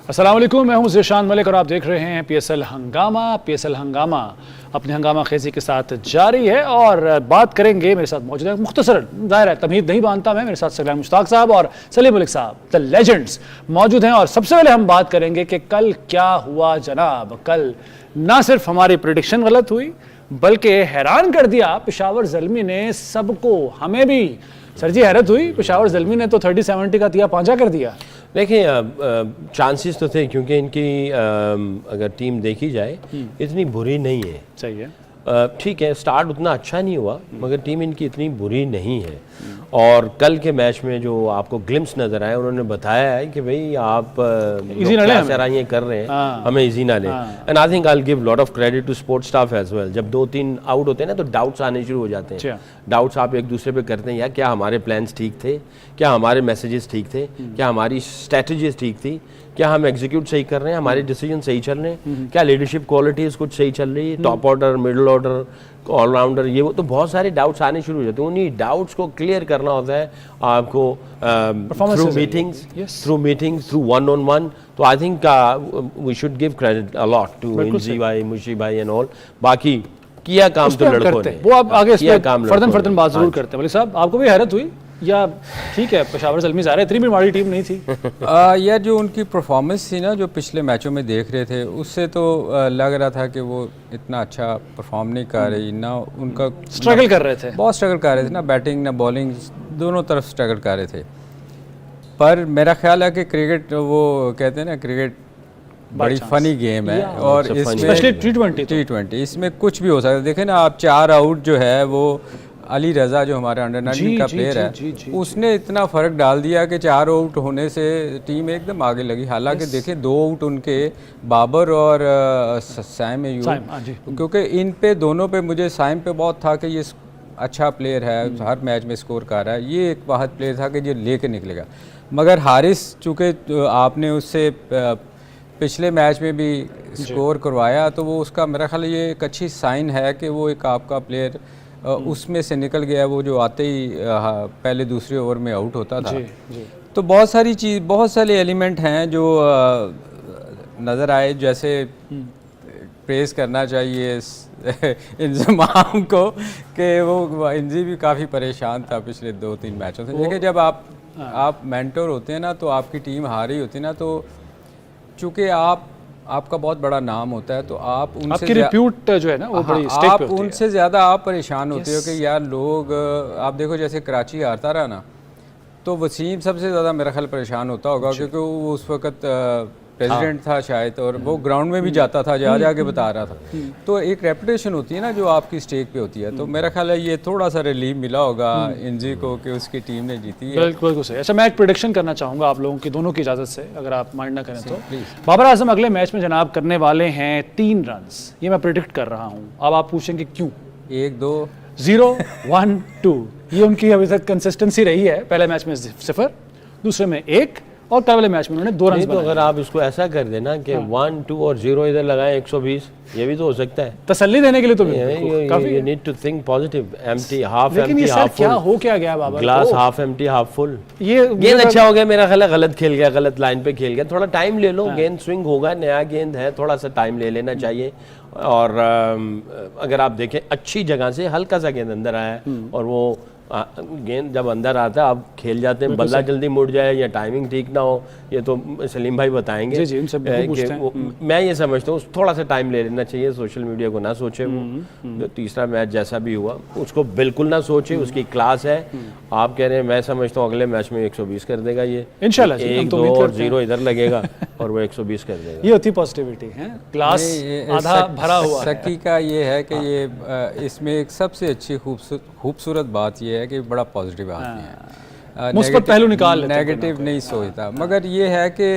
अस्सलाम वालेकुम, मैं हूं ज़ीशान मलिक और आप देख रहे हैं PSL हंगामा। PSL हंगामा अपने हंगामा खेजी के साथ जारी है और बात करेंगे। मेरे साथ मौजूद है, मुख्तसर ज़ाहिर है तमहीद नहीं बांधता मैं, मेरे साथ सलाम मुश्ताक साहब और सलीम मलिक साहब द लेजेंड्स मौजूद हैं। और सबसे पहले हम बात करेंगे कि कल क्या हुआ जनाब। कल ना सिर्फ हमारी प्रेडिक्शन गलत हुई बल्कि हैरान कर दिया पेशावर ज़ल्मी ने सबको, हमें भी सर जी हैरत हुई। पेशावर ज़ल्मी ने तो 30-70 का तिया पांचा कर दिया। देखिए चांसेस तो थे क्योंकि इनकी अगर टीम देखी जाए इतनी बुरी नहीं है। सही है, ठीक है, स्टार्ट उतना अच्छा नहीं हुआ मगर टीम इनकी इतनी बुरी नहीं है। और कल के मैच में जो आपको ग्लिम्स नजर आए, उन्होंने बताया है कि भाई आप सराहियां कर रहे हैं, हमें इजी ना लें। And I think I will give lot of credit to sport staff as well. जब 2-3 आउट होते हैं ना तो डाउट्स आने शुरू हो जाते हैं। डाउट्स आप एक दूसरे पे करते हैं, यार क्या हमारे प्लान्स ठीक थे, क्या हमारे मैसेजेस ठीक थे, क्या हमारी स्ट्रेटजीज ठीक थी, क्या हम एग्जीक्यूट सही कर रहे हैं, हमारे डिसीजन सही चल रहे हैं, क्या लीडरशिप क्वालिटीज कुछ सही चल रही है, top order, middle order, allrounder, ये वो तो बहुत सारे डाउट्स आने शुरू हो जाते हैं। उन्हीं डाउट्स को क्लियर करना होता है आपको through meetings, through one on one. तो I think we should give credit a lot to इंजी भाई, मुशी भाई एंड ऑल। बाकी किया काम तो लड़कों ने, वो आप आगे फर्दन बात जरूर करते हैं। साहब आपको भी हैरत हुई या ठीक है, पेशावर ज़ल्मी ज़ाहिर इतनी भी हमारी टीम नहीं थी। या जो उनकी परफॉर्मेंस थी ना, जो पिछले मैचों में देख रहे थे, उससे तो लग रहा था कि वो इतना अच्छा परफॉर्म नहीं कर रही ना। उनका स्ट्रगल कर रहे थे, बहुत स्ट्रगल कर रहे थे ना, बैटिंग ना बॉलिंग दोनों तरफ स्ट्रगल कर रहे थे। पर मेरा ख्याल है कि क्रिकेट, वो कहते हैं ना क्रिकेट बड़ी फनी गेम है और इसमें T20 इसमें कुछ भी हो सकता है। देखें ना आप, 4 आउट जो है वो अली रज़ा जो हमारा अंडर 19 का प्लेयर है, उसने इतना फ़र्क डाल दिया कि 4 आउट होने से टीम एकदम आगे लगी। हालांकि देखें 2 आउट उनके बाबर और साइम अयूब, क्योंकि इन पे दोनों पे मुझे साइम पे बहुत था कि ये अच्छा प्लेयर है, हर मैच में स्कोर कर रहा है, ये एक वाहद प्लेयर था कि ये लेके निकलेगा। मगर हारिस चूँकि आपने उससे पिछले मैच में भी स्कोर करवाया, तो वो उसका मेरा ख्याल ये एक अच्छी साइन है कि वो एक आपका प्लेयर उसमें से निकल गया, वो जो आते ही पहले दूसरे ओवर में आउट होता था। तो बहुत सारे एलिमेंट हैं जो नज़र आए। जैसे प्रेस करना चाहिए इंजमाम को कि वो इंजी भी काफ़ी परेशान था पिछले 2-3 मैचों से। देखिए जब आप मेंटर होते हैं ना, तो आपकी टीम हार रही होती है ना, तो चूँकि आपका बहुत बड़ा नाम होता है, तो आप उनसे आपकी रिप्यूट जो है ना वो बड़ी स्टेक पे होती है। उनसे ज़्यादा आप परेशान होते हो कि यार लोग, आप देखो जैसे कराची हारता रहा ना, तो वसीम सबसे ज़्यादा मेरा ख्याल परेशान होता होगा, क्योंकि वो उस वक्त प्रेसिडेंट था शायद, और वो ग्राउंड में भी जाता था, जाके बता रहा था। तो एक रेपुटेशन होती है ना जो आपकी स्टेक पे होती है। तो मेरा ख्याल है ये थोड़ा सा रिलीफ मिला होगा इंजी को कि उसकी टीम ने जीती है। बिल्कुल सही। अच्छा, मैं एक प्रेडिक्शन करना चाहूँगा आप लोगों की दोनों की इजाज़त से, अगर आप माइंड ना करें तो। बाबर आजम अगले मैच में जनाब करने वाले हैं 3 रन्स, ये मैं प्रेडिक्ट कर रहा हूँ। अब आप पूछेंगे क्यों? 1, 2, 0, 1, 2 ये उनकी अभी तक कंसिस्टेंसी रही है। पहले मैच में 0, दूसरे में 1 और कल वाले मैच में उन्होंने 2 रन बनाए। तो अगर आप इसको ऐसा कर देना कि 1, 2 और 0 इधर लगाएं 120, ये भी तो हो सकता है। तसल्ली देने के लिए तो काफी। You need to think positive. Empty, half empty, half क्या हो क्या गया बाबा, glass half empty half full. ये गेंद अच्छा हो गया, मेरा ख्याल है गलत खेल गया, गलत लाइन पे खेल गया। थोड़ा टाइम ले लो, गेंद स्विंग होगा, नया गेंद है, थोड़ा सा टाइम ले लेना चाहिए। और अगर आप देखें अच्छी जगह से हल्का सा गेंद अंदर आया है, और वो गेंद जब अंदर आता है आप खेल जाते हैं, बल्ला जल्दी मुड़ जाए या टाइमिंग ठीक ना हो, ये तो सलीम भाई बताएंगे। मैं ये समझता हूँ थोड़ा सा टाइम ले लेना चाहिए, सोशल मीडिया को ना सोचे वो। तीसरा मैच जैसा भी हुआ उसको बिल्कुल ना सोचे, उसकी क्लास है। आप कह रहे हैं, मैं समझता हूँ अगले मैच में 120 कर देगा ये इंशाल्लाह। 1, 2 और 0 इधर लगेगा और वो 120 कर देगा। ये होती पॉजिटिविटी है, क्लास आधा भरा हुआ। सकी का ये है कि ये इसमें एक सबसे अच्छी खूबसूरत बात ये है कि बड़ा पॉजिटिव आदमी है, मुस्बत पहलू निकाल लेते, नेगेटिव नहीं सोचता। मगर ये है कि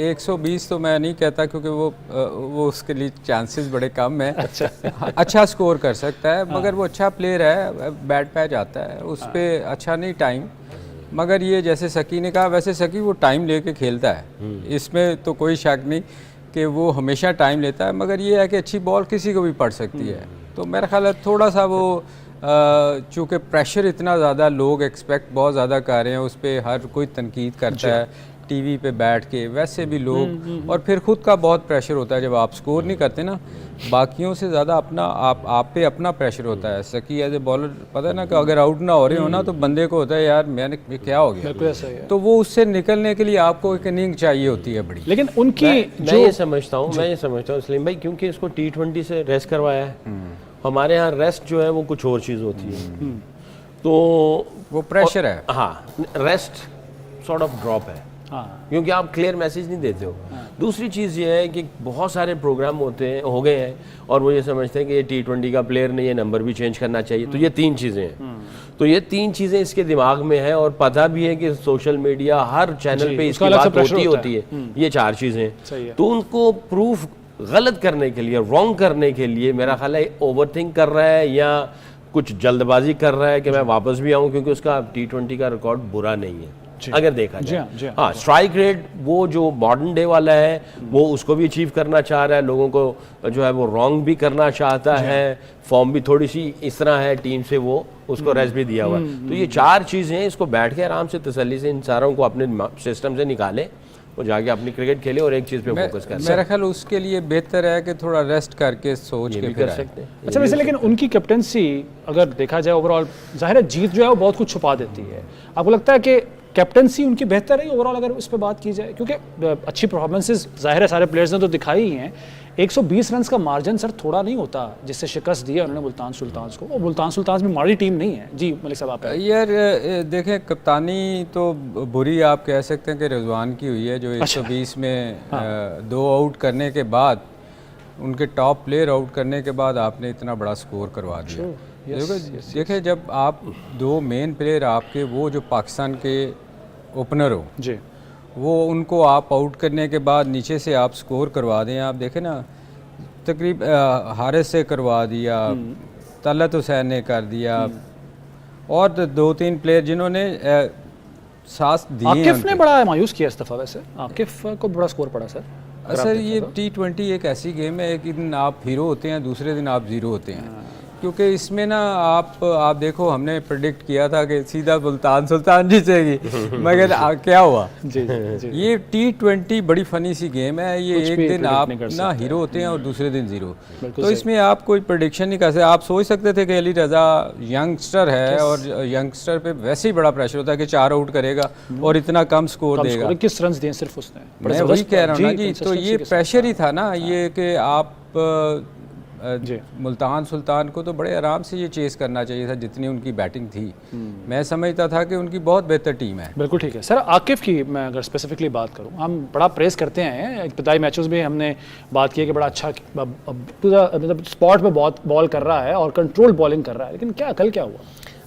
120 तो मैं नहीं कहता, क्योंकि वो उसके लिए चांसेस बड़े कम हैं। अच्छा स्कोर कर सकता है, मगर वो अच्छा प्लेयर है, बैट पैच आता है उस पर अच्छा नहीं टाइम। मगर ये जैसे सकी ने कहा, वैसे सकी वो टाइम लेके खेलता है, इसमें तो कोई शक नहीं कि वो हमेशा टाइम लेता है। मगर ये है कि अच्छी बॉल किसी को भी पड़ सकती है। तो मेरा ख्याल है थोड़ा सा वो चूँकि प्रेशर इतना ज़्यादा, लोग एक्सपेक्ट बहुत ज़्यादा कर रहे हैं, उस पर हर कोई तनकीद करता है। टीवी पे बैठ के, वैसे भी लोग, और फिर खुद का बहुत प्रेशर होता है जब आप स्कोर नहीं करते ना, बाकियों से ज़्यादा अपना आप पे अपना प्रेशर होता है। सकी एज ए बॉलर पता है ना कि अगर आउट ना हो रहे हो ना तो बंदे को होता है यार मैंने क्या हो गया, तो वो उससे निकलने के लिए आपको एक इनिंग चाहिए होती है बड़ी। लेकिन उनकी मैं ये समझता हूँ सलीम भाई, क्योंकि इसको T20 से रेस्ट करवाया है, हमारे यहाँ रेस्ट जो है वो कुछ और चीज़ होती है, तो वो प्रेशर है। हाँ, रेस्ट सॉर्ट ऑफ ड्रॉप है, क्योंकि आप क्लियर मैसेज नहीं देते हो। दूसरी चीज़ ये है कि बहुत सारे प्रोग्राम हो गए हैं और वो ये समझते हैं कि ये T20 का प्लेयर नहीं है, नंबर भी चेंज करना चाहिए। तो ये 3 चीज़ें हैं, तो ये 3 चीज़ें इसके दिमाग में है, और पता भी है कि सोशल मीडिया हर चैनल पे इसकी बात होती है। ये 4 चीज़ें, तो उनको प्रूफ गलत करने के लिए, रॉन्ग करने के लिए मेरा ख्याल है ओवरथिंक कर रहा है या कुछ जल्दबाजी कर रहा है कि मैं वापस भी आऊँ, क्योंकि उसका T20 का रिकॉर्ड बुरा नहीं है अगर देखा जाए। हाँ, स्ट्राइक रेट वो जो मॉडर्न डे वाला है वो उसको भी अचीव करना चाह रहा है, लोगों को जो है वो रॉन्ग भी करना चाहता है, फॉर्म भी थोड़ी सी इस तरह है टीम से, वो उसको रेस्ट भी दिया हुआ है। तो ये 4 चीज़ें, इसको बैठ के आराम से तसल्ली से इन सारों को अपने सिस्टम से निकाले, वो जाके अपनी क्रिकेट खेले और एक चीज़ पे फोकस करें। मेरा ख्याल उसके लिए बेहतर है कि थोड़ा रेस्ट करके सोच के कर सकते हैं। अच्छा, वैसे लेकिन उनकी कैप्टनसी अगर देखा जाए ओवरऑल, जाहिर है जीत जो है वो बहुत कुछ छुपा देती है। आपको लगता है कि कैप्टनसी उनकी बेहतर है ओवरऑल अगर उस पर बात की जाए? क्योंकि अच्छी परफॉर्मेंसेस जाहिर है सारे प्लेयर्स ने तो दिखाई ही हैं। 120 रन का मार्जिन सर थोड़ा नहीं होता जिससे शिकस्त दिया उन्होंने मुल्तान सुल्तान्स को, और मुल्तान सुल्तान्स भी माड़ी टीम नहीं है। जी मलिक साहब, आप यार देखें, कप्तानी तो बुरी आप कह सकते हैं कि रिजवान की हुई है, जो 120 में 2 आउट करने के बाद, उनके टॉप प्लेयर आउट करने के बाद आपने इतना बड़ा स्कोर करवा दिया। देखिए जब आप 2 मेन प्लेयर आपके, वो जो पाकिस्तान के ओपनर हो जी, वो उनको आप आउट करने के बाद नीचे से आप स्कोर करवा दें। आप देखें ना, तकरीब हारिस से करवा दिया, तलत हुसैन ने कर दिया, और 2-3 प्लेयर जिन्होंने साथ दिए। आकिफ ने बड़ा मायूस किया इस दफ़ा, वैसे आकिफ को बड़ा स्कोर पड़ा सर। सर ये T20 एक ऐसी गेम है, एक दिन आप हीरो होते हैं, दूसरे दिन आप ज़ीरो होते हैं, क्योंकि इसमें ना आप देखो, हमने प्रेडिक्ट किया था कि सीधा मुल्तान सुल्तान जीतेगी, मगर क्या हुआ? जी। ये T20 बड़ी फनी सी गेम है। ये एक दिन आप ना हीरो होते हैं और दूसरे दिन ज़ीरो, तो इसमें आप कोई प्रेडिक्शन नहीं कर सकते। आप सोच सकते थे कि अली रज़ा यंगस्टर है और यंगस्टर पे वैसे ही बड़ा प्रेशर होता है कि 4 आउट करेगा और इतना कम स्कोर देगा। 21 रन दिए सिर्फ उसने, मैं वही कह रहा हूँ ना जी। तो ये प्रेशर ही था ना, ये कि आप मुल्तान सुल्तान को तो बड़े आराम से ये चेस करना चाहिए था जितनी उनकी बैटिंग थी। मैं समझता था कि उनकी बहुत बेहतर टीम है। बिल्कुल ठीक है सर। आकिफ की मैं अगर स्पेसिफिकली बात करूं, हम बड़ा प्रेस करते हैं, इब्तदाई मैचेस में हमने बात की है कि बड़ा अच्छा पूरा मतलब स्पॉट पे बहुत बॉल कर रहा है और कंट्रोल बॉलिंग कर रहा है, लेकिन क्या कल क्या हुआ?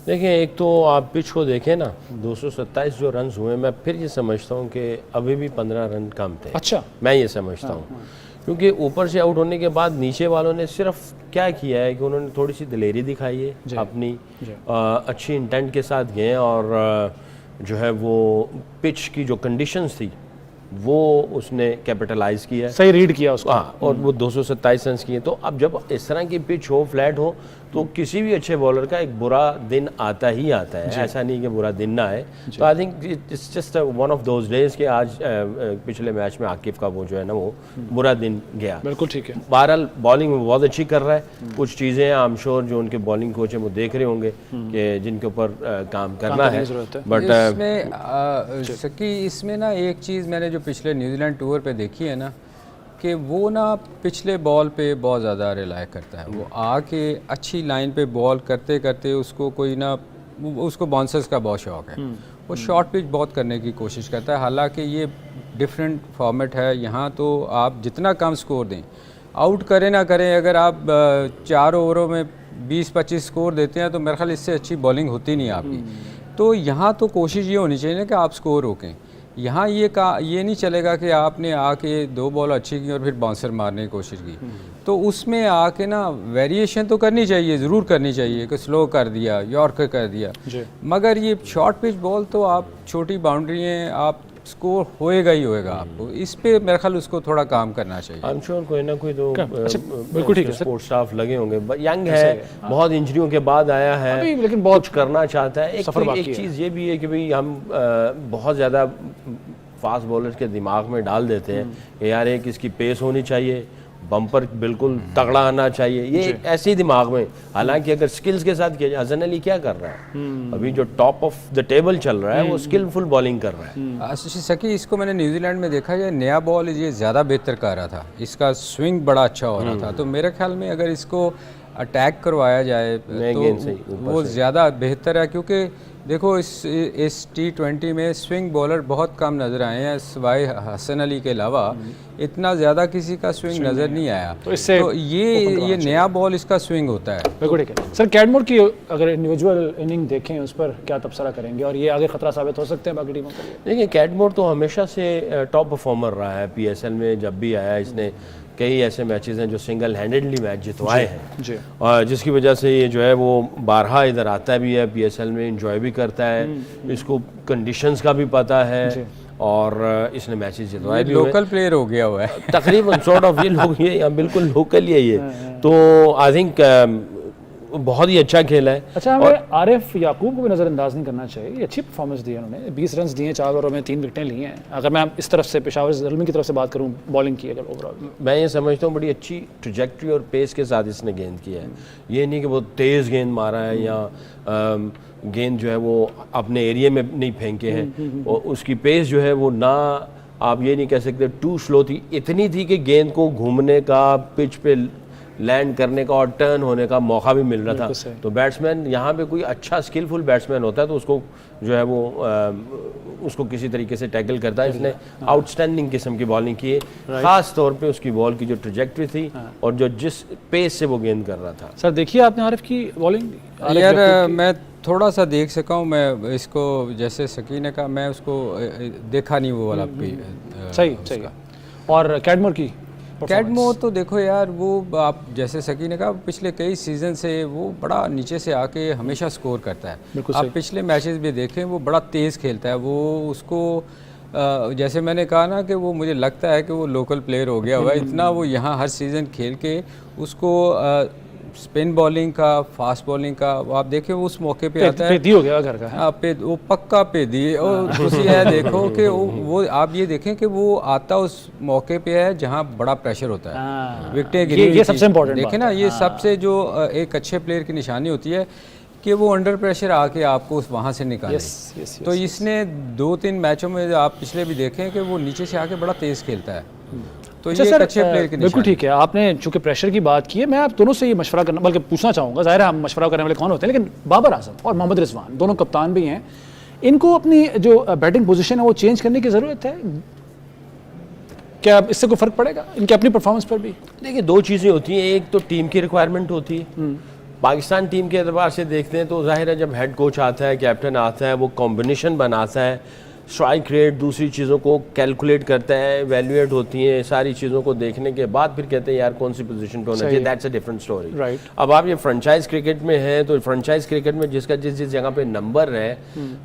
देखिए, एक तो आप पिच को देखें ना, 227 जो रन हुए, मैं फिर ये समझता हूँ कि अभी भी 15 रन कम थे। अच्छा, मैं ये समझता हूँ, क्योंकि ऊपर से आउट होने के बाद नीचे वालों ने सिर्फ क्या किया है कि उन्होंने थोड़ी सी दिलेरी दिखाई है अपनी, अच्छी इंटेंट के साथ गए और जो है वो पिच की जो कंडीशंस थी वो उसने कैपिटलाइज किया है, सही रीड किया उसको। हाँ, और वो 227 रन किए। तो अब जब इस तरह की पिच हो, फ्लैट हो, तो किसी भी अच्छे बॉलर का एक बुरा दिन आता ही आता है, ऐसा नहीं कि बुरा दिन ना आए। तो I think it's just one of those days कि आज पिछले मैच में आकिफ का वो जो है ना वो बुरा दिन गया। बिल्कुल ठीक है। बहरहाल बॉलिंग में बहुत अच्छी कर रहा है, कुछ चीज़ें आई एम श्योर जो उनके बॉलिंग कोच हैं वो देख रहे होंगे कि जिनके ऊपर काम करना है। बट इसमें ना एक चीज़ मैंने जो पिछले न्यूजीलैंड टूर पे देखी है ना, कि वो ना पिछले बॉल पे बहुत ज़्यादा रिलाय करता है। वो आके अच्छी लाइन पे बॉल करते करते उसको कोई ना, उसको बाउंसर्स का बहुत शौक है, वो शॉर्ट पिच बहुत करने की कोशिश करता है। हालांकि ये डिफरेंट फॉर्मेट है, यहाँ तो आप जितना कम स्कोर दें, आउट करें ना करें, अगर आप 4 ओवरों में 20-25 स्कोर देते हैं तो मेरे ख्याल इससे अच्छी बॉलिंग होती नहीं आपकी। तो यहाँ तो कोशिश ये होनी चाहिए ना कि आप स्कोर रोकें। यहाँ ये नहीं चलेगा कि आपने आके 2 बॉल अच्छी की और फिर बाउंसर मारने की कोशिश की। तो उसमें आके ना वेरिएशन तो करनी चाहिए, ज़रूर करनी चाहिए कि स्लो कर दिया, यॉर्कर कर दिया, मगर ये शॉर्ट पिच बॉल तो आप छोटी बाउंड्री हैं, आप स्कोर होएगा ही होएगा। आपको इस पे मेरे ख्याल उसको थोड़ा काम करना चाहिए। आई एम श्योर कोई ना कोई तो बिल्कुल ठीक है, स्पोर्ट्स स्टाफ लगे होंगे। यंग है, बहुत इंजरियों के बाद आया है, लेकिन बहुत करना चाहता है। एक चीज़ ये भी है कि भाई हम बहुत ज़्यादा फास्ट बॉलर्स के दिमाग में डाल देते हैं कि यार एक इसकी पेस होनी चाहिए, बम्पर बिल्कुल तगड़ा आना चाहिए, ये ऐसे ही दिमाग में। हालांकि अगर स्किल्स के साथ किया जाए, हसन अली क्या कर रहा है अभी जो टॉप ऑफ द टेबल चल रहा है वो स्किलफुल बॉलिंग कर रहा है। आशीष सकी इसको मैंने न्यूजीलैंड में देखा, ये नया बॉल ये ज़्यादा बेहतर कर रहा था, इसका स्विंग बड़ा अच्छा हो रहा था। तो मेरे ख्याल में अगर इसको अटैक करवाया जाए तो वो ज़्यादा बेहतर है, क्योंकि देखो इस T20 में स्विंग बॉलर बहुत कम नज़र आए हैं, सिवाय हसन अली के अलावा इतना ज़्यादा किसी का स्विंग नज़र नहीं आया। तो इससे तो ये नया बॉल इसका स्विंग होता है। बिल्कुल ठीक है सर। कैडमोर की अगर इंडिविजुअल इनिंग देखें उस पर क्या तबसरा करेंगे, और ये आगे खतरा साबित हो सकते हैं बाकी टीमों के लिए? देखिए कैडमोर तो हमेशा से टॉप परफॉर्मर रहा है PSL में, जब भी आया इसने कई ऐसे मैचेस हैं जो सिंगल हैंडेडली मैच जितवाए हैं, और जिसकी वजह से ये जो है वो बारहा इधर आता भी है PSL में, एंजॉय भी करता है, इसको कंडीशंस का भी पता है, और इसने मैचेस जितवाए भी। लोकल प्लेयर हो गया हुआ है तकरीबन सॉर्ट ऑफ, ये लोग ये बिल्कुल लोकल ही है ये। तो आई थिंक बहुत ही अच्छा खेला है। अच्छा, हमें आरिफ याकूब को भी नज़रअंदाज नहीं करना चाहिए, ये अच्छी परफॉर्मेंस दी है उन्होंने, 20 रन दिए 4 ओवरों में 3 विकेटें ली हैं। अगर मैं इस तरफ से पेशावर ज़ल्मी की तरफ से बात करूं बॉलिंग की, अगर ओवरऑल मैं ये समझता हूँ बड़ी अच्छी ट्रैजेक्टरी और पेस के साथ इसने गेंद किया है। ये नहीं कि वो तेज़ गेंद मारा है या गेंद जो है वो अपने एरिया में नहीं फेंके हैं, और उसकी पेस जो है वो ना, आप ये नहीं कह सकते टू स्लो थी, इतनी थी कि गेंद को घूमने का, पिच पे लैंड करने का और टर्न होने का मौका भी मिल रहा था। तो बैट्समैन यहाँ पे कोई अच्छा स्किलफुल बैट्समैन होता है तो उसको जो है वो उसको किसी तरीके से टैकल करता है। इसने आउटस्टैंडिंग किस्म की बॉलिंग की है, खास तौर पे उसकी बॉल की जो ट्रैजेक्टरी थी और जो जिस पेस से वो गेंद कर रहा था। सर देखिए आपने आरिफ की बॉलिंग? यार मैं थोड़ा सा देख सका हूँ, मैं इसको जैसे सकी ने कहा, मैं उसको देखा नहीं वो वाला सही। और कैडमोर की? कैडमोर तो देखो यार, वो आप जैसे सकी ने कहा पिछले कई सीज़न से वो बड़ा नीचे से आके हमेशा स्कोर करता है। आप पिछले मैचेस भी देखें, वो बड़ा तेज़ खेलता है। वो उसको जैसे मैंने कहा ना कि वो मुझे लगता है कि वो लोकल प्लेयर हो गया हुआ है, इतना वो यहाँ हर सीज़न खेल के उसको स्पिन बॉलिंग का, फास्ट बॉलिंग का, वो आप देखें उस मौके पे आता है। पेदी हो गया घर का है। वो पक्का पेदी है। और खुशी है देखो कि वो आप ये देखें कि वो आता उस मौके पे है जहाँ बड़ा प्रेशर होता है, विकेटें गिरी। ये सबसे इम्पोर्टेंट देखें ना, ये सबसे जो एक अच्छे प्लेयर की निशानी होती है कि वो अंडर प्रेशर आके आपको वहाँ से निकाले। तो इसने 2-3 मैचों में आप पिछले भी देखें कि वो नीचे से आके बड़ा तेज़ खेलता है। तो ये एक अच्छे प्लेयर की बिल्कुल ठीक है। आपने चूंकि प्रेशर की बात की है, मैं आप दोनों से ये मशवरा करना बल्कि पूछना चाहूँगा, ज़ाहिर है हम मशवरा करने वाले कौन होते हैं, लेकिन बाबर आजम और मोहम्मद रिजवान दोनों कप्तान भी हैं, इनको अपनी जो बैटिंग पोजीशन है वो चेंज करने की ज़रूरत है क्या? इससे कोई फ़र्क पड़ेगा इनकी अपनी परफॉर्मेंस पर भी? देखिए 2 चीज़ें होती हैं, एक तो टीम की रिक्वायरमेंट होती है। पाकिस्तान टीम के एतबार से देखते हैं तो जाहिर है जब हेड कोच आता है, कैप्टन आता है, वो कॉम्बिनेशन बनाता है, स्ट्राइक रेट, दूसरी चीज़ों को कैलकुलेट करता है, एवेल्युएट होती हैं, सारी चीज़ों को देखने के बाद फिर कहते हैं यार कौन सी पोजीशन पे होना चाहिए। That's a different story. अब आप ये फ्रेंचाइज क्रिकेट में हैं तो फ्रेंचाइज क्रिकेट में जिसका जिस जगह पे नंबर है,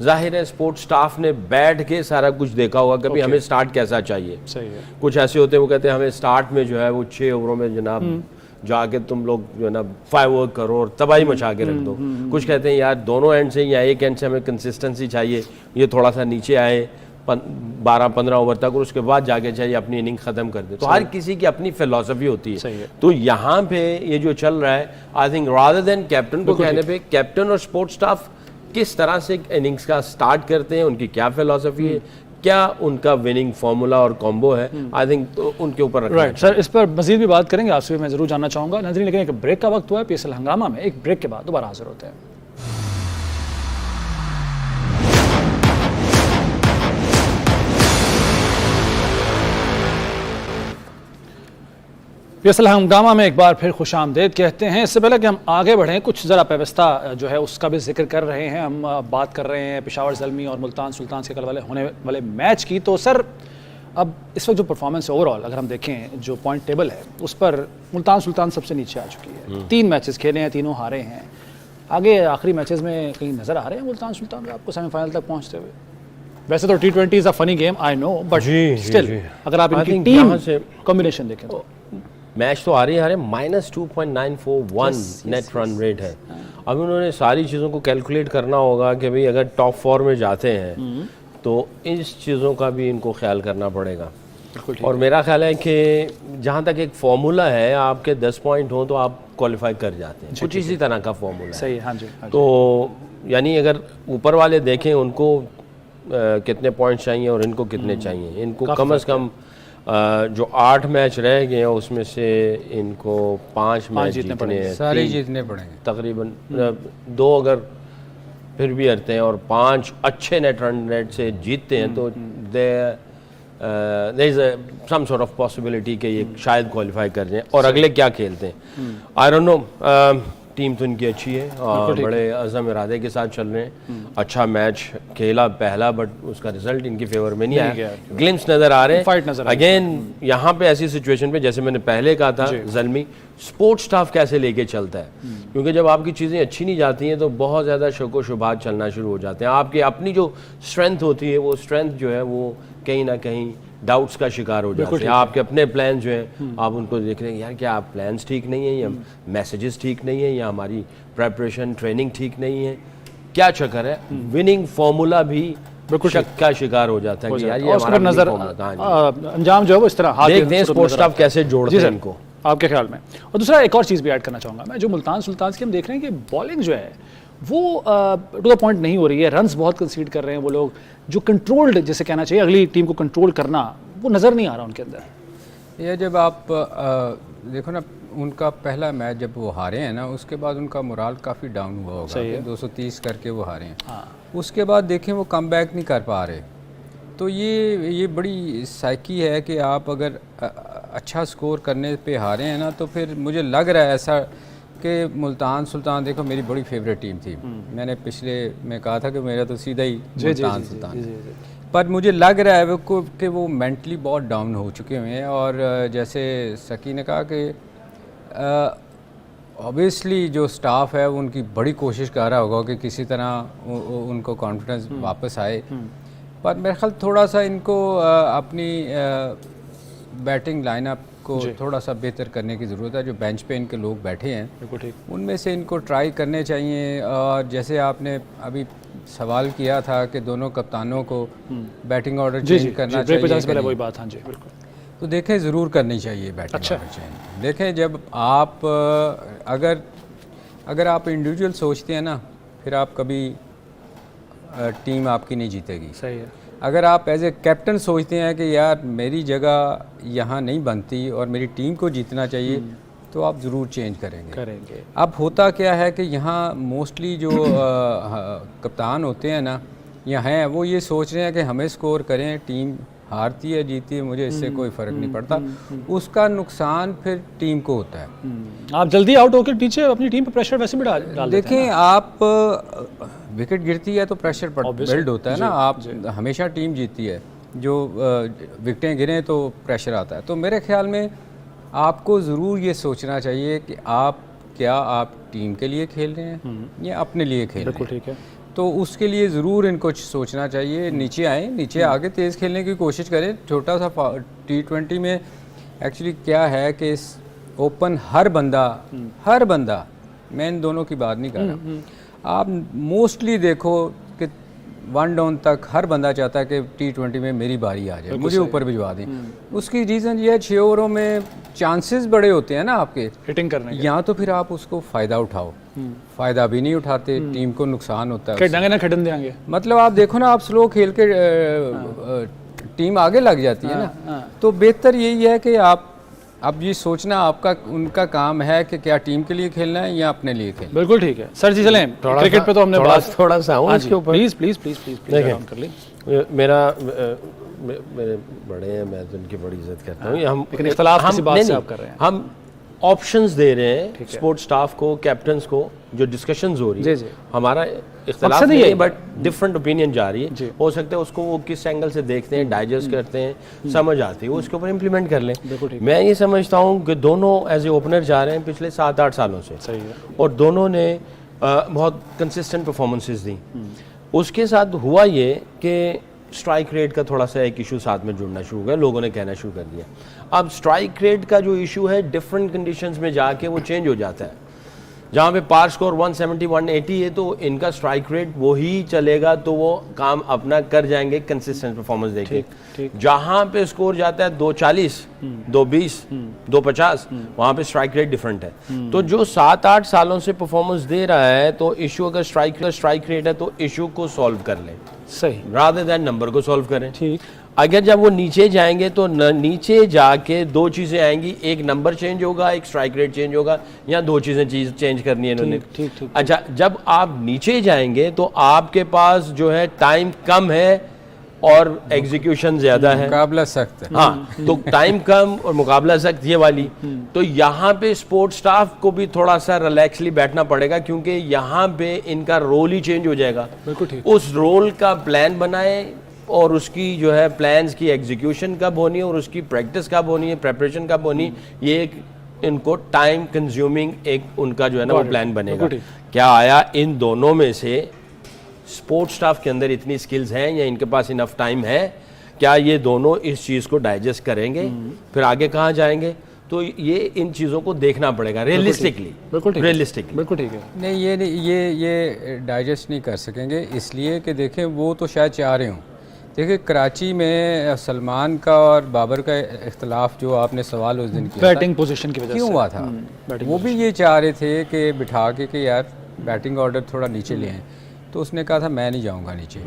जाहिर है स्पोर्ट्स स्टाफ ने बैठ के सारा कुछ देखा होगा कभी हमें स्टार्ट कैसा चाहिए। सही है। कुछ ऐसे होते हैं वो कहते हैं हमें स्टार्ट में जो है वो 6 ओवरों में जनाब जाके तुम लोग जो है ना फायरवर्क करो और तबाही मचा के रख दो। कुछ कहते हैं यार दोनों एंड से या एक एंड से हमें कंसिस्टेंसी चाहिए, ये थोड़ा सा नीचे आए 12-15 ओवर तक और उसके बाद जाके चाहिए अपनी इनिंग ख़त्म कर दे। तो हर किसी की अपनी फिलॉसफी होती है। तो यहाँ पे ये जो चल रहा है, I think rather than captain को कहने पे, कैप्टन और सपोर्ट स्टाफ किस तरह से इनिंग्स का स्टार्ट करते हैं, उनकी क्या फिलॉसफी है, क्या उनका विनिंग फार्मूला और कॉम्बो है, आई थिंक तो उनके ऊपर राइट। सर इस पर मजीद भी बात करेंगे, आपसे भी मैं ज़रूर जानना चाहूँगा नाज़रीन, लेकिन एक ब्रेक का वक्त हुआ है PSL हंगामा में। एक ब्रेक के बाद दोबारा हाजिर होते हैं। PSL हंगामा में एक बार फिर खुशामदेद कहते हैं। इससे पहले कि हम आगे बढ़ें, कुछ ज़रा व्यवस्था जो है उसका भी जिक्र कर रहे हैं। हम बात कर रहे हैं पेशावर ज़ल्मी और मुल्तान सुल्तान के कल वाले होने वाले मैच की। तो सर अब इस वक्त जो परफॉर्मेंस है ओवरऑल अगर हम देखें, जो पॉइंट टेबल है उस पर मुल्तान सुल्तान सबसे नीचे आ चुकी है। 3 मैचेस खेले हैं, तीनों हारे हैं। आगे आखिरी मैचेस में कहीं नज़र आ रहे हैं मुल्तान सुल्तान आपको सेमीफाइनल तक पहुँचते हुए? वैसे तो T20 is a funny game, I know, but still अगर आप इनकी टीम से कॉम्बिनेशन देखें तो मैच तो हारे -2.941 नेट रन रेट है। अब उन्होंने सारी चीज़ों को कैलकुलेट करना होगा कि भाई अगर टॉप 4 में जाते हैं तो इस चीज़ों का भी इनको ख्याल करना पड़ेगा। और मेरा ख्याल है कि जहाँ तक एक फार्मूला है, आपके 10 पॉइंट हो तो आप क्वालिफाई कर जाते हैं, कुछ इसी तरह का फार्मूला है। सही है, हाँ जी। तो यानी अगर ऊपर वाले देखें उनको कितने पॉइंट चाहिए और इनको कितने चाहिए, इनको कम से कम जो 8 मैच रह गए हैं उसमें से इनको 5 मैच जीतने हैं, सारे जीतने पड़ेंगे तकरीबन। 2 अगर फिर भी हरते हैं और 5 अच्छे नेट रन रेट से जीतते हैं तो there is some sort of possibility कि ये शायद क्वालिफाई कर जाएं। और अगले क्या खेलते हैं आई डोंट नो। टीम तो इनकी अच्छी है और बड़े अज़म इरादे के साथ चल रहे हैं। अच्छा मैच खेला पहला, बट उसका रिजल्ट इनकी फेवर में नहीं आया। ग्लिम्स नज़र आ रहे हैं। अगेन यहाँ पे ऐसी सिचुएशन पे, जैसे मैंने पहले कहा था, ज़ल्मी स्पोर्ट्स स्टाफ कैसे लेके चलता है, क्योंकि जब आपकी चीज़ें अच्छी नहीं जाती हैं तो बहुत ज़्यादा शक व शुबात चलना शुरू हो जाते हैं। आपकी अपनी जो स्ट्रेंथ होती है, वो स्ट्रेंथ जो है वो कहीं ना कहीं डाउट्स का शिकार हो जाते हैं। आपके अपने प्लान जो हैं आप उनको देख रहे हैं, यार क्या प्लान्स ठीक नहीं है, या मैसेजेस ठीक नहीं है, या हमारी प्रेपरेशन ट्रेनिंग ठीक नहीं है, क्या चक्कर है। विनिंग फार्मूला भी शक का शिकार हो जाता है कि यार ये हमारा नजर अंजाम जो है वो इस तरह हाथ देखते हैं स्पोर्ट्स स्टाफ कैसे जोड़ते हैं इनको, आपके ख्याल में। और दूसरा एक और चीज़ भी ऐड करना चाहूँगा मैं, जो मुल्तान सुल्तान्स की हम देख रहे हैं कि बॉलिंग जो है वो टू द पॉइंट नहीं हो रही है, रन्स बहुत कंसीड कर रहे हैं वो लोग। जो कंट्रोल्ड जैसे कहना चाहिए, अगली टीम को कंट्रोल करना, वो नज़र नहीं आ रहा उनके अंदर। ये जब आप देखो ना, उनका पहला मैच जब वो हारे हैं ना, उसके बाद उनका मोराल काफ़ी डाउन हुआ होगा कि 230 करके वो हारे हैं। उसके बाद देखें वो कम बैक नहीं कर पा रहे। तो ये बड़ी साइकी है कि आप अगर अच्छा स्कोर करने पे हारे हैं ना, तो फिर मुझे लग रहा है ऐसा कि मुल्तान सुल्तान, देखो मेरी बड़ी फेवरेट टीम थी, मैंने पिछले में कहा था कि मेरा तो सीधा ही मुल्तान सुल्तान, पर मुझे लग रहा है कि वो मेंटली बहुत डाउन हो चुके हुए हैं। और जैसे सकी ने कहा कि ऑब्वियसली जो स्टाफ है वो उनकी बड़ी कोशिश कर रहा होगा कि किसी तरह उनको कॉन्फिडेंस वापस आए, पर मेरे ख्याल थोड़ा सा इनको अपनी बैटिंग लाइनअप को थोड़ा सा बेहतर करने की ज़रूरत है। जो बेंच पे इनके लोग बैठे हैं उनमें से इनको ट्राई करने चाहिए। और जैसे आपने अभी सवाल किया था कि दोनों कप्तानों को बैटिंग ऑर्डर चेंज करना चाहिए, वही बात, हाँ जी बिल्कुल। तो देखें ज़रूर करनी चाहिए बैटिंग ऑर्डर चेंज। देखें जब आप अगर आप इंडिविजुअल सोचते हैं ना, फिर आप कभी टीम आपकी नहीं जीतेगी। सही है। अगर आप एज ए कैप्टन सोचते हैं कि यार मेरी जगह यहाँ नहीं बनती और मेरी टीम को जीतना चाहिए, तो आप ज़रूर चेंज करेंगे। अब होता क्या है कि यहाँ मोस्टली जो कप्तान होते हैं ना, यहाँ हैं वो ये सोच रहे हैं कि हमें स्कोर करें, टीम हारती है जीतती है मुझे इससे कोई फ़र्क नहीं पड़ता। उसका नुकसान फिर टीम को होता है। आप जल्दी आउट होकर पीछे अपनी टीम पर प्रेशर वैसे भी डाल देखें, आप विकेट गिरती है तो प्रेशर बिल्ड होता है ना, आप हमेशा टीम जीतती है, जो विकेटें गिरें तो प्रेशर आता है। तो मेरे ख्याल में आपको ज़रूर ये सोचना चाहिए कि आप टीम के लिए खेल रहे हैं या अपने लिए खेल रहे हैं। ठीक है, तो उसके लिए ज़रूर इनको सोचना चाहिए। नीचे आके तेज़ खेलने की कोशिश करें। छोटा सा T20 में एक्चुअली क्या है कि इस ओपन हर बंदा, मैं इन दोनों की बात नहीं कर रहा, आप मोस्टली देखो कि 1 डाउन तक हर बंदा चाहता है कि T20 में मेरी बारी आ जाए, मुझे ऊपर भिजवा दें। उसकी रीज़न ये है 6 ओवरों में चांसेस बड़े होते हैं ना आपके हिटिंग करने के, या तो फिर आप उसको फ़ायदा उठाओ, फ़ायदा भी नहीं उठाते, टीम को नुकसान होता है। खड़न देंगे, मतलब आप देखो ना, आप स्लो खेल के टीम आगे लग जाती है ना। तो बेहतर यही है कि आप अब ये सोचना उनका काम है कि क्या टीम के लिए खेलना है या अपने लिए खेलना है। बिल्कुल ठीक है सर जी। चलें क्रिकेट पे तो हमने थोड़ा सा इसके ऊपर प्लीज कर ली। मेरे बड़े हैं, मैं तो उनकी बड़ी इज्जत करता हूँ। लेकिन इख्तिलाफ किसी बात से आप कर रहे हैं, हम ऑप्शंस दे रहे हैं स्पोर्ट्स स्टाफ को, कैप्टन्स को। जो डिस्कशंस हो रही है, हमारा इख्तिलाफ नहीं है, बट डिफरेंट ओपिनियन जा रही है। हो सकता है उसको वो किस एंगल से देखते हैं, डाइजेस्ट करते हैं, समझ आती है, वो उसके ऊपर इम्प्लीमेंट कर लें। मैं ये समझता हूँ कि दोनों एज ए ओपनर जा रहे हैं पिछले 7-8 सालों से। सही है। और दोनों ने बहुत कंसिस्टेंट परफॉर्मेंसेस दी। उसके साथ हुआ ये कि स्ट्राइक रेट का थोड़ा सा एक इशू साथ में जुड़ना शुरू हो गया, लोगों ने कहना शुरू कर दिया। अब स्ट्राइक रेट का जो इशू है, डिफरेंट कंडीशंस में जाके वो चेंज हो जाता है। जहाँ पे पार स्कोर 170 180 है तो इनका स्ट्राइक रेट वो ही चलेगा, तो वो काम अपना कर जाएंगे कंसिस्टेंट परफॉर्मेंस देके। जहाँ पे स्कोर जाता है 240 220 250 वहाँ पे स्ट्राइक रेट डिफरेंट है। तो जो 7-8 सालों से परफॉर्मेंस दे रहा है, तो इशू अगर स्ट्राइक रेट है तो इशू को सॉल्व कर लें, सही, रादर देन नंबर को सॉल्व करें। ठीक। अगर जब वो नीचे जाएंगे तो नीचे जाके दो चीजें आएंगी, एक नंबर चेंज होगा, एक स्ट्राइक रेट चेंज होगा, या दो चीज चेंज करनी है इन्होंने। ठीक। अच्छा, जब आप नीचे जाएंगे तो आपके पास जो है टाइम कम है और एग्जीक्यूशन ज्यादा है, मुकाबला सख्त है। हाँ, तो टाइम कम और मुकाबला सख्त, ये वाली। तो यहाँ पे स्पोर्ट स्टाफ को भी थोड़ा सा रिलैक्सली बैठना पड़ेगा, क्योंकि यहाँ पे इनका रोल ही चेंज हो जाएगा। बिल्कुल ठीक। उस रोल का प्लान बनाए और उसकी जो है प्लान्स की एग्जीक्यूशन कब होनी है और उसकी प्रैक्टिस कब होनी है, प्रेपरेशन कब होनी, ये एक इनको टाइम कंज्यूमिंग एक उनका जो है ना वो प्लान बनेगा। क्या आया इन दोनों में से स्पोर्ट्स स्टाफ के अंदर इतनी स्किल्स हैं या इनके पास इनफ टाइम है, क्या ये दोनों इस चीज़ को डाइजेस्ट करेंगे, फिर आगे कहाँ जाएंगे? तो ये इन चीज़ों को देखना पड़ेगा रियलिस्टिकली। बिल्कुल ठीक, रियलिस्टिकली बिल्कुल ठीक है। नहीं, ये डाइजेस्ट नहीं कर सकेंगे, इसलिए कि देखें वो तो शायद चाह रहे हों। देखिए कराची में सलमान का और बाबर का इख्तलाफ जो आपने सवाल उस दिन किया बैटिंग पोजीशन की वजह से क्यों हुआ था, वो भी ये चाह रहे थे कि बिठा के यार बैटिंग ऑर्डर थोड़ा नीचे ले आए, तो उसने कहा था मैं नहीं जाऊंगा नीचे।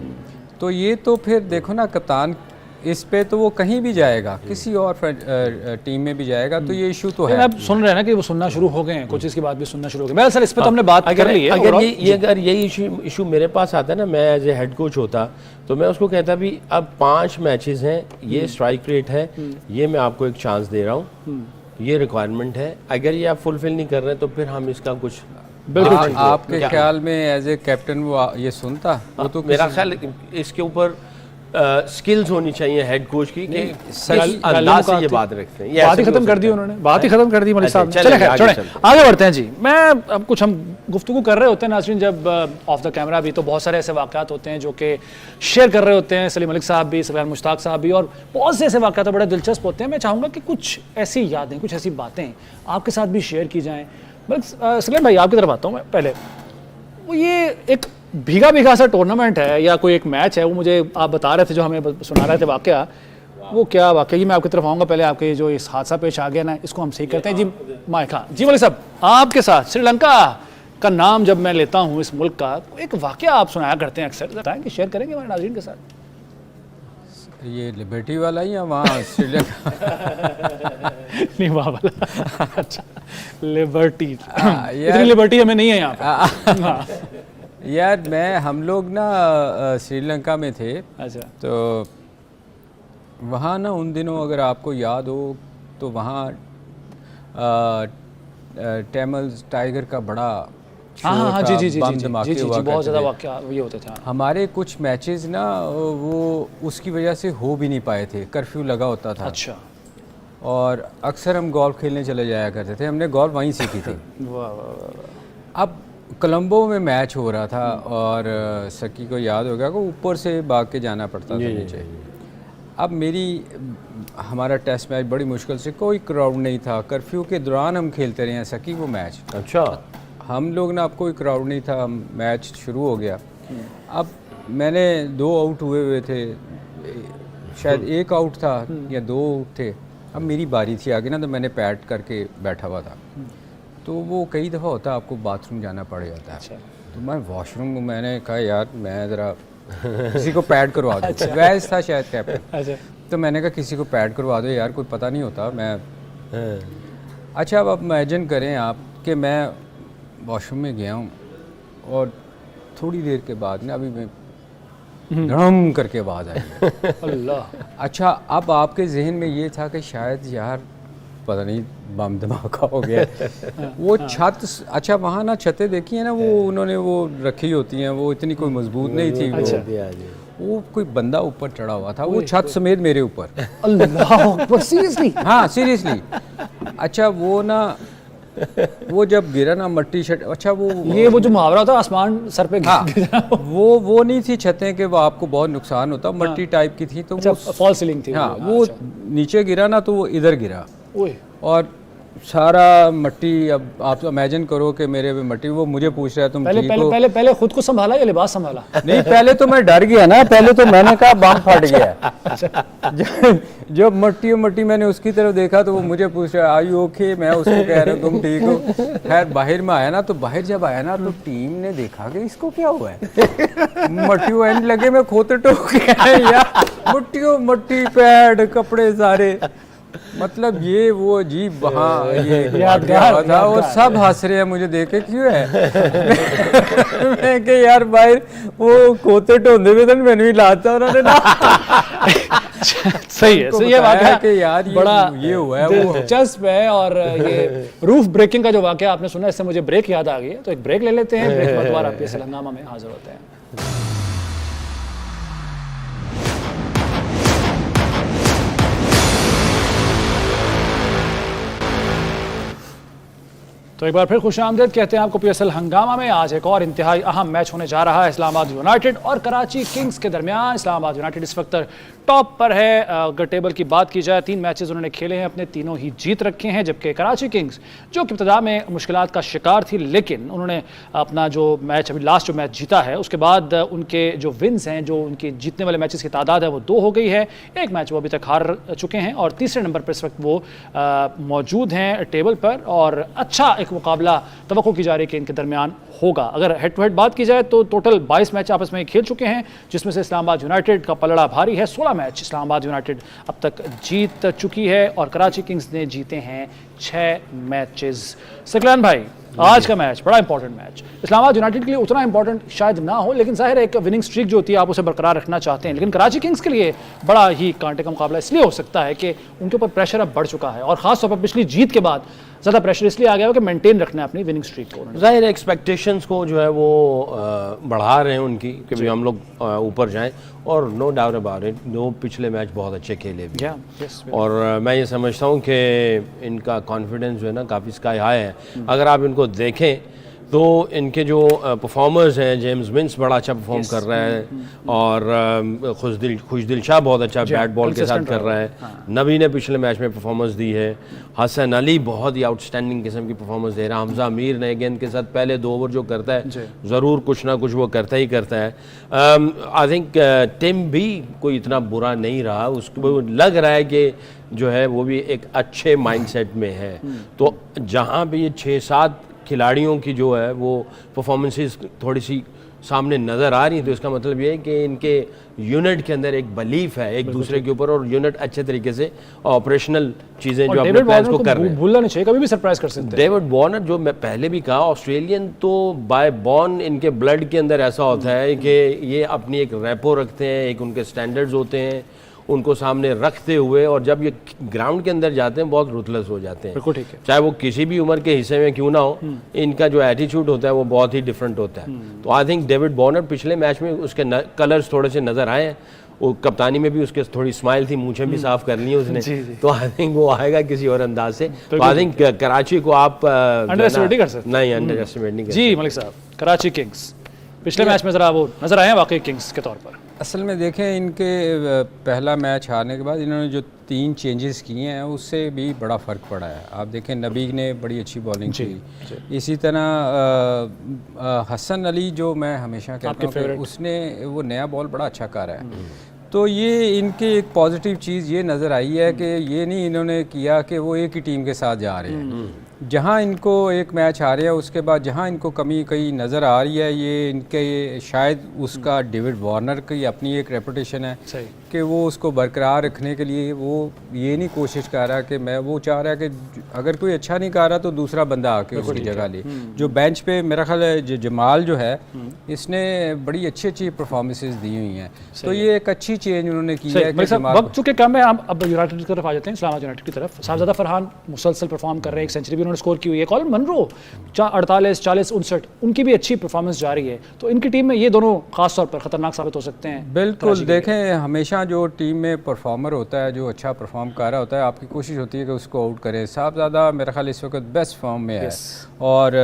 तो ये तो फिर देखो ना कप्तान इस पे तो वो कहीं भी जाएगा, किसी और टीम में भी जाएगा, तो ये इशू तो है। आप सुन रहे हैं ना कि वो सुनना शुरू हो गए हैं, कोचेस की बात भी सुनना शुरू हो गए। मैं सर इस पे तो हमने बात कर ली है। अगर ये इशू मेरे पास आता ना, मैं एज ए हेड कोच होता तो मैं उसको कहता भी अब 5 मैचेस हैं, ये स्ट्राइक रेट है, ये मैं आपको एक चांस दे रहा हूँ, ये रिक्वायरमेंट है, अगर ये आप फुलफिल नहीं कर रहे तो फिर हम इसका कुछ आपके ख्याल में एज ए कैप्टन वो ये सुनता? वो तो मेरा ख्याल इसके ऊपर स्किल्स होनी चाहिए हेड कोच की कि अंदाज से ये बात रखते हैं। बात ही खत्म कर दी उन्होंने, बात ही खत्म कर दी मलिक साहब। चले आगे बढ़ते हैं जी। मैं अब कुछ हम गुफ्तगू कर रहे होते हैं नाज़रीन, जब ऑफ द कैमरा भी, तो बहुत सारे ऐसे वाक़यात होते हैं जो कि शेयर कर रहे होते हैं सलीम मलिक साहब भी, सफियान मुश्ताक साहब भी, और बहुत से ऐसे वाक़यात बड़े दिलचस्प होते हैं। मैं चाहूँगा कि कुछ ऐसी यादें, कुछ ऐसी बातें आपके साथ भी शेयर की जाएँ। सलीम भाई आपकी तरफ आता हूँ मैं पहले। वो ये एक भीगा सा टूर्नामेंट है या कोई एक मैच है, वो मुझे आप बता रहे थे, जो हमें सुना रहे थे वाकया, वो क्या वाकई? मैं आपकी तरफ आऊँगा। पहले आपके जो इस हादसा पेश आ गया ना, इसको हम सही करते हैं जी। माइक, हाँ जी मलिक साहब, आपके साथ श्रीलंका का नाम जब मैं लेता हूँ इस मुल्क का, एक वाकया आप सुनाया करते हैं अक्सर, बताएं कि शेयर करेंगे हमारे नाज़रीन के साथ। ये लिबर्टी वाला ही है वहाँ श्रीलंका? नहीं वहाँ वाला। अच्छा, लिबर्टी, इतनी लिबर्टी हमें नहीं है यहाँ पर। यार हम लोग ना श्रीलंका में थे। अच्छा। तो वहाँ ना उन दिनों अगर आपको याद हो तो वहाँ टेमल्स टाइगर का बड़ा हाँ जी बहुत ज़्यादा वाक़या ये होते थे। हमारे कुछ मैचेस ना वो उसकी वजह से हो भी नहीं पाए थे, कर्फ्यू लगा होता था। अच्छा। और अक्सर हम गोल्फ खेलने चले जाया करते थे, हमने गोल्फ वहीं सीखी थी। अब कोलंबो में मैच हो रहा था और सकी को याद हो गया कि ऊपर से भाग के जाना पड़ता था नीचे। अब हमारा टेस्ट मैच बड़ी मुश्किल से, कोई क्राउड नहीं था, कर्फ्यू के दौरान हम खेलते रहे हैं सकी वो मैच। अच्छा। हम लोग ना, अब कोई क्राउड नहीं था, मैच शुरू हो गया। अब मैंने 2 आउट हुए थे, शायद 1 आउट था या 2 आउट थे। अब मेरी बारी थी आगे ना, तो मैंने पैड करके बैठा हुआ था। तो वो कई दफ़ा होता है आपको बाथरूम जाना पड़ जाता है। अच्छा। तो मैं वॉशरूम में मैंने कहा यार मैं ज़रा किसी को पैड करवा दो। अच्छा। वैस था शायद कैप्टन। अच्छा। तो मैंने कहा किसी को पैड करवा दो यार, कोई पता नहीं होता। मैं अच्छा, अब इमेजिन करें आप कि मैं वॉशरूम में गया हूँ और थोड़ी देर के बाद ना अभी मैं धड़म करके आवाज़ आई। अल्लाह। अच्छा, अब आपके जहन में ये था कि शायद यार पता नहीं बम धमाका हो गया। वो छत, अच्छा वहाँ ना छतें देखी है ना, वो उन्होंने वो रखी होती हैं, वो इतनी कोई मजबूत नहीं थी। वो कोई बंदा ऊपर चढ़ा हुआ था, वो छत समेत मेरे ऊपर। अल्लाह, सीरियसली? हाँ सीरियसली। अच्छा वो ना, वो जब गिरा ना मट्टी शट, अच्छा वो जो मुहावरा था आसमान सर पे गिरा। वो नहीं थी छतें कि वो आपको बहुत नुकसान होता, मट्टी टाइप की थी। तो फॉल सीलिंग थी। हाँ, वो नीचे गिरा ना तो वो इधर गिरा और सारा मट्टी, अब आप इमेजिन करो कि मेरे पे मट्टी, वो मुझे पूछ रहा है तुम पहले ठीक पहले हो? पहले पहले खुद को संभाला या लिबास संभाला? नहीं, पहले तो मैं डर गया ना, पहले तो मैंने कहा बम फट गया। जब मट्टी मैंने उसकी तरफ देखा तो वो मुझे पूछ रहा है आई ओके, मैं उसको कह रहा हूँ तुम ठीक हो। खैर बाहर में आया ना, तो बाहर जब आया ना तो टीम ने देखा कि इसको क्या हुआ है। मट्टी एंड लगे मैं खोते टोक गया यार, मट्टी पैड कपड़े सारे, मतलब ये वो अजीब वहाँ ये यादगार था। और सब हंस रहे हैं मुझे देख के, क्यों है? मैं कि यार बाहर वो खोते ढोंदे में मैंने भी लाता उन्होंने ना। सही है, सही है वाकया कि यार ये बड़ा ये हुआ है, वो दिलचस्प है। और ये रूफ ब्रेकिंग का जो वाकया आपने सुना, इससे मुझे ब्रेक याद आ गई है, तो एक ब्रेक ले लेते हैं, ब्रेक के बाद दोबारा PSL हंगामा में हाजिर होते हैं। तो एक बार फिर खुशामदीद कहते हैं आपको PSL हंगामा में। आज एक और इंतहाई अहम मैच होने जा रहा है इस्लामाबाद यूनाइटेड और कराची किंग्स के दरमियान। इस्लामाबाद यूनाइटेड इस वक्त टॉप पर है। अगर टेबल की बात की जाए, 3 मैचेस उन्होंने खेले हैं, अपने तीनों ही जीत रखे हैं, जबकि कराची किंग्स जो कि इब्तिदा में मुश्किलात का शिकार थी, लेकिन उन्होंने अपना जो मैच अभी लास्ट जो मैच जीता है उसके बाद उनके जो विन्स हैं, जो उनके जीतने वाले मैचेस की तादाद है वो 2 हो गई है। एक मैच वो अभी तक हार चुके हैं और तीसरे नंबर पर इस वक्त वो मौजूद हैं टेबल पर। और अच्छा एक मुकाबला तवक्को की जा रही है कि इनके दरमियान होगा। अगर हेड टू हेड बात की जाए तो टोटल 22 मैच आपस में खेल चुके हैं, जिसमें से इस्लामाबाद यूनाइटेड का पलड़ा भारी है। 16 मैच इस्लामाबाद यूनाइटेड अब तक जीत चुकी है और कराची किंग्स ने जीते हैं 6 मैचेस। सकलान भाई, आज का मैच बड़ा इंपॉर्टेंट मैच, इस्लामाबाद यूनाइटेड के लिए उतना इंपॉर्टेंट शायद ना हो, लेकिन जाहिर है एक विनिंग स्ट्रीक जो होती है आप उसे बरकरार रखना चाहते हैं, लेकिन कराची किंग्स के लिए बड़ा ही कांटे का मुकाबला इसलिए हो सकता है कि उनके ऊपर प्रेशर अब बढ़ चुका है और खासतौर पर पिछली जीत के बाद ज़्यादा प्रेशर इसलिए आ गया हो कि मेंटेन रखना है अपनी विनिंग स्ट्रीक को। ज़ाहिर एक्सपेक्टेशंस को जो है वो बढ़ा रहे हैं उनकी कि भाई हम लोग ऊपर जाएं, और नो डाउट अबाउट इट, दो पिछले मैच बहुत अच्छे खेले भी हैं। और मैं ये समझता हूँ कि इनका कॉन्फिडेंस जो है ना काफ़ी स्काई हाई है। अगर आप इनको देखें तो इनके जो परफॉर्मर्स हैं, जेम्स विंस बड़ा अच्छा परफॉर्म कर रहा है और खुशदिल शाह बहुत अच्छा बैट बॉल के साथ कर रहा है। नबी ने पिछले मैच में परफॉर्मेंस दी है। हसन अली बहुत ही आउटस्टैंडिंग किस्म की परफॉर्मेंस दे रहा है। हमजा अमीर ने गेंद के साथ पहले 2 ओवर जो करता है ज़रूर कुछ ना कुछ वो करता ही करता है। आई थिंक टिम भी कोई इतना बुरा नहीं रहा, उसको लग रहा है कि जो है वो भी एक अच्छे माइंडसेट में है। तो जहाँ भी ये 6-7 खिलाड़ियों की जो है वो परफॉर्मेंसेस थोड़ी सी सामने नज़र आ रही है, तो इसका मतलब ये है कि इनके यूनिट के अंदर एक बिलीफ है एक दूसरे के ऊपर, और यूनिट अच्छे तरीके से ऑपरेशनल चीज़ें जो अपने प्लान्स को कर रहे हैं। भूलना नहीं चाहिए, कभी भी सरप्राइज कर सकते हैं। डेविड वार्नर, जो मैं पहले भी कहा, ऑस्ट्रेलियन तो बाय बॉर्न इनके ब्लड के अंदर ऐसा होता है कि ये अपनी एक रेपो रखते हैं, एक उनके स्टैंडर्ड्स होते हैं, उनको सामने रखते हुए, और जब ये ग्राउंड के अंदर जाते हैं बहुत रूथलेस हो जाते हैं। बिल्कुल ठीक है, चाहे वो किसी भी उम्र के हिस्से में क्यों ना हो, इनका जो एटीट्यूड होता है वो बहुत ही डिफरेंट होता है। तो आई थिंक डेविड वार्नर पिछले मैच में उसके कलर्स थोड़े से नजर आए हैं। वो कप्तानी में भी उसके थोड़ी स्माइल थी, मूंछें भी साफ कर ली उसने। तो आई थिंक वो आएगा किसी और अंदाज से। तो आई थिंक कराची को आप अंडर एस्टिमेट नहीं कर सकते। नहीं, अंडर एस्टिमेट नहीं कर जी मलिक साहब, कराची किंग्स पिछले मैच में जरा वो नजर आए हैं वाकई किंग्स के तौर पर। असल में देखें, इनके पहला मैच हारने के बाद इन्होंने जो 3 चेंजेस किए हैं उससे भी बड़ा फ़र्क पड़ा है। आप देखें, नबी ने बड़ी अच्छी बॉलिंग की, इसी तरह हसन अली जो मैं हमेशा कहता हूँ कि उसने वो नया बॉल बड़ा अच्छा करा है। तो ये इनके एक पॉजिटिव चीज़ ये नज़र आई है कि ये नहीं इन्होंने किया कि वो एक ही टीम के साथ जा रहे हैं। जहाँ इनको एक मैच हारे हैं उसके बाद जहाँ इनको कमी कहीं नज़र आ रही है, ये इनके शायद उसका डेविड वार्नर की अपनी एक रेपुटेशन है कि वो उसको बरकरार रखने के लिए वो ये नहीं कोशिश कर रहा कि मैं, वो चाह रहा है कि अगर कोई अच्छा नहीं कर रहा तो दूसरा बंदा आके उसकी जगह ले। जो बेंच पे मेरा ख्याल है जमाल जो है, इसने बड़ी अच्छी परफॉर्मेंसेज दी हुई हैं। तो ये एक अच्छी चेंज उन्होंने की है। वक्त चूंकि कम है, हम अब यूनाइटेड की तरफ आ जाते हैं, इस्लामाबाद यूनाइटेड की तरफ। साहबजादा फरहान मुसलसल परफॉर्म कर रहे हैं, एक सेंचुरी भी उन्होंने स्कोर की हुई है। कॉलिन मनरो 48, 40, 59 उनकी भी अच्छी परफॉर्मेंस जारी है। तो इनकी टीम में ये दोनों खास तौर पर खतरनाक साबित हो सकते हैं। बिल्कुल, देखें हमेशा हमेशा जो टीम में परफॉर्मर होता है, जो अच्छा परफॉर्म कर रहा होता है, आपकी कोशिश होती है कि उसको आउट करें। साहबजादा मेरा ख्याल इस वक्त बेस्ट फॉर्म में है, और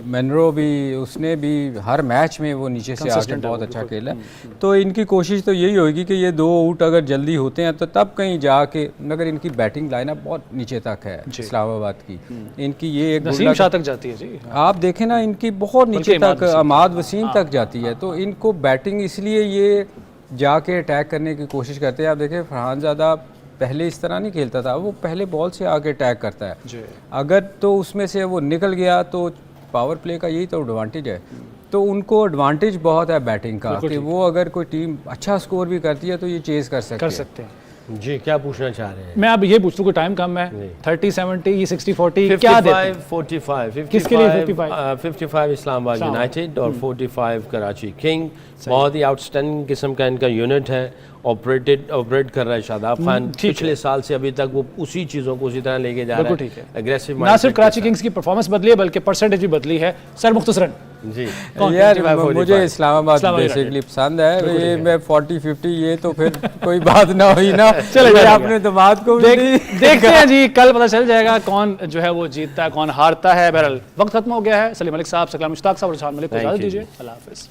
मनरो भी, उसने भी हर मैच में वो नीचे से आके बहुत अच्छा खेला है। तो इनकी कोशिश तो यही होगी कि ये 2 आउट अगर जल्दी होते हैं तो तब कहीं जाके, मगर इनकी बैटिंग लाइनअप बहुत नीचे तक है इस्लामाबाद की। इनकी ये एक नसीम शाह तक जाती है जी, आप देखें ना, इनकी बहुत नीचे तक, अमाद वसीम तक जाती है। तो इनको बैटिंग इसलिए ये जाके अटैक करने की कोशिश करते हैं। आप देखें फरहानज़ादा पहले इस तरह नहीं खेलता था, वो पहले बॉल से आके अटैक करता है। अगर तो उसमें से वो निकल गया तो पावर प्ले का यही तो एडवांटेज है। तो उनको एडवांटेज बहुत है बैटिंग का कि वो अगर कोई टीम अच्छा स्कोर भी करती है तो ये चेज कर सकते हैं। जी, क्या पूछना चाह रहे हैं? मैं अब ये पूछ रहा हूँ, टाइम कम है, 30-70 60-40 क्या देते हैं? 45 किसके लिए 55? 55 इस्लामाबाद यूनाइटेड और 45 कराची किंग। बहुत ही आउटस्टैंडिंग किस्म का इनका यूनिट है, ऑपरेट कर रहा है शादाब खान। पिछले साल से अभी तक वो उसी चीज़ों को उसी तरह लेके जा रहा है, एग्रेसिव। ना सिर्फ कराची किंग्स की परफॉर्मेंस बदली है बल्कि परसेंटेज भी बदली है। सर मुख्तसरन जी, यार मुझे इस्लामाबाद बेसिकली पसंद है। ये मैं 40-50 ये तो फिर कोई बात ना हुई ना। चले आपने दामाद को देखते हैं जी, कल पता चल जाएगा कौन जो है वो जीतता है, कौन हारता है। बहरहाल वक्त खत्म हो गया है। सलीम मलिक साहब, सकलाम मुश्ताक साहब और रुझान मलिक को इजाज़त दीजिए। अल्लाह हाफिज़।